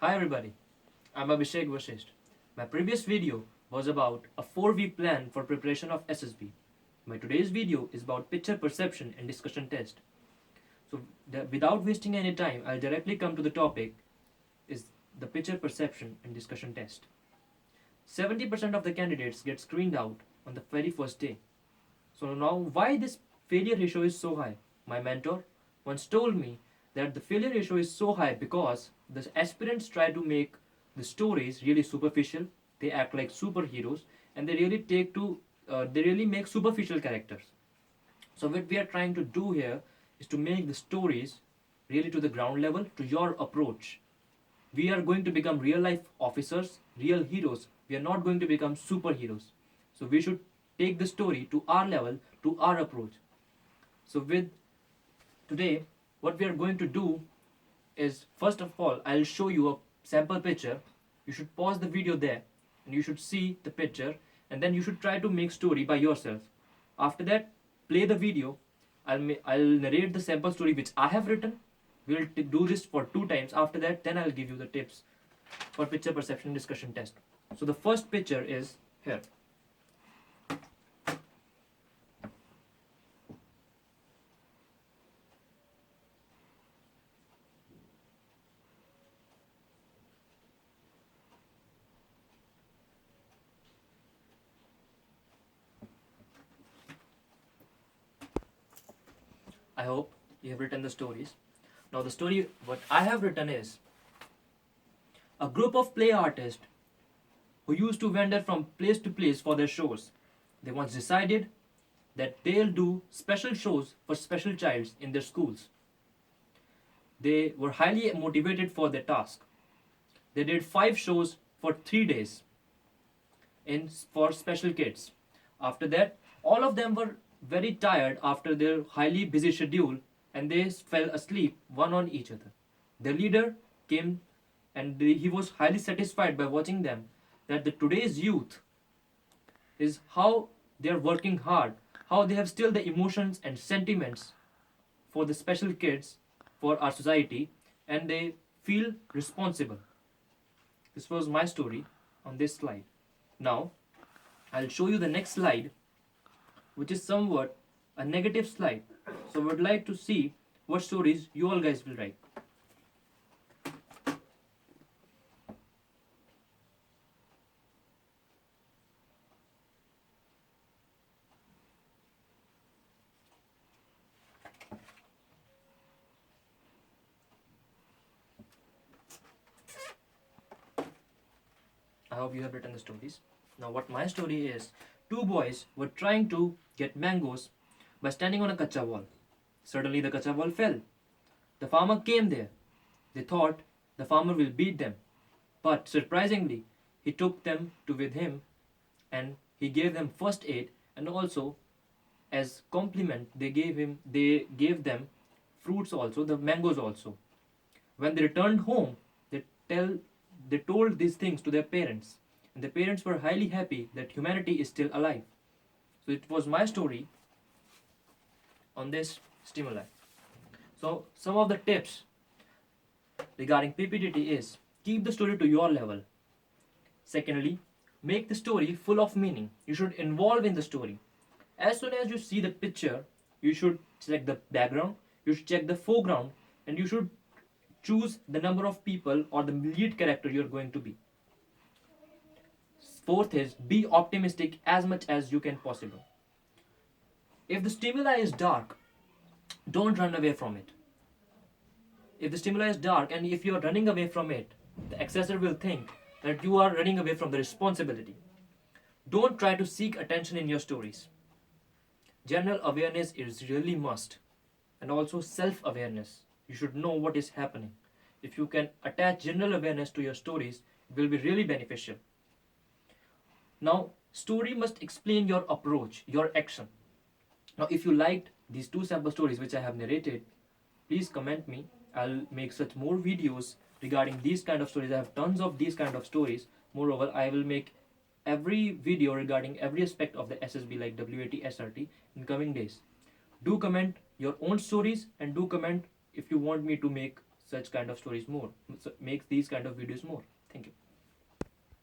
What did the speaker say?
Hi everybody, I'm Abhishek Vashisht. My previous video was about a 4-week plan for preparation of SSB. My today's video is about picture perception and discussion test. So without wasting any time, I'll directly come to the topic is the picture perception and discussion test. 70% of the candidates get screened out on the very first day. So now why this failure ratio is so high? My mentor once told me that the failure ratio is so high because the aspirants try to make the stories really superficial. They act like superheroes and they really make superficial characters. So what we are trying to do here is to make the stories really to the ground level, to your approach. We are going to become real life officers, real heroes. We are not going to become superheroes. So we should take the story to our level, to our approach. So with today, what we are going to do is, first of all, I'll show you a sample picture. You should pause the video there and you should see the picture, and then you should try to make story by yourself. After that, play the video. I'll narrate the sample story which I have written. We'll do this for 2 times. After that, then I'll give you the tips for picture perception discussion test. So the first picture is here. I hope you have written the stories. Now the story what I have written is a group of play artists who used to wander from place to place for their shows. They once decided that they'll do special shows for special childs in their schools. They were highly motivated for their task. They did 5 shows for 3 days for special kids. After that, all of them were very tired after their highly busy schedule and they fell asleep one on each other. The leader came and he was highly satisfied by watching them that the today's youth is how they are working hard, how they have still the emotions and sentiments for the special kids, for our society, and they feel responsible. This was my story on this slide. Now, I'll show you the next slide, which is somewhat a negative slide. So I would like to see what stories you all guys will write. I hope you have written the stories. Now what my story is, 2 boys were trying to get mangoes by standing on a kacha wall. Suddenly the kacha wall fell. The farmer came there. They thought the farmer will beat them. But surprisingly, he took them to with him and he gave them first aid, and also as compliment they gave them fruits also, the mangoes also. When they returned home, they told these things to their parents, and the parents were highly happy that humanity is still alive. So it was my story on this stimuli. So some of the tips regarding PPDT is keep the story to your level. Secondly, make the story full of meaning. You should involve in the story. As soon as you see the picture, you should select the background, you should check the foreground, and you should choose the number of people or the lead character you're going to be. Fourth is be optimistic as much as you can possible. If the stimuli is dark, don't run away from it. If the stimuli is dark and if you are running away from it, the assessor will think that you are running away from the responsibility. Don't try to seek attention in your stories. General awareness is really must, and also self-awareness. You should know what is happening. If you can attach general awareness to your stories, it will be really beneficial. Now, story must explain your approach, your action. Now, if you liked these 2 sample stories which I have narrated, please comment me. I'll make such more videos regarding these kind of stories. I have tons of these kind of stories. Moreover, I will make every video regarding every aspect of the SSB like WAT, SRT in coming days. Do comment your own stories and do comment if you want me to make such kind of stories more, makes these kind of videos more.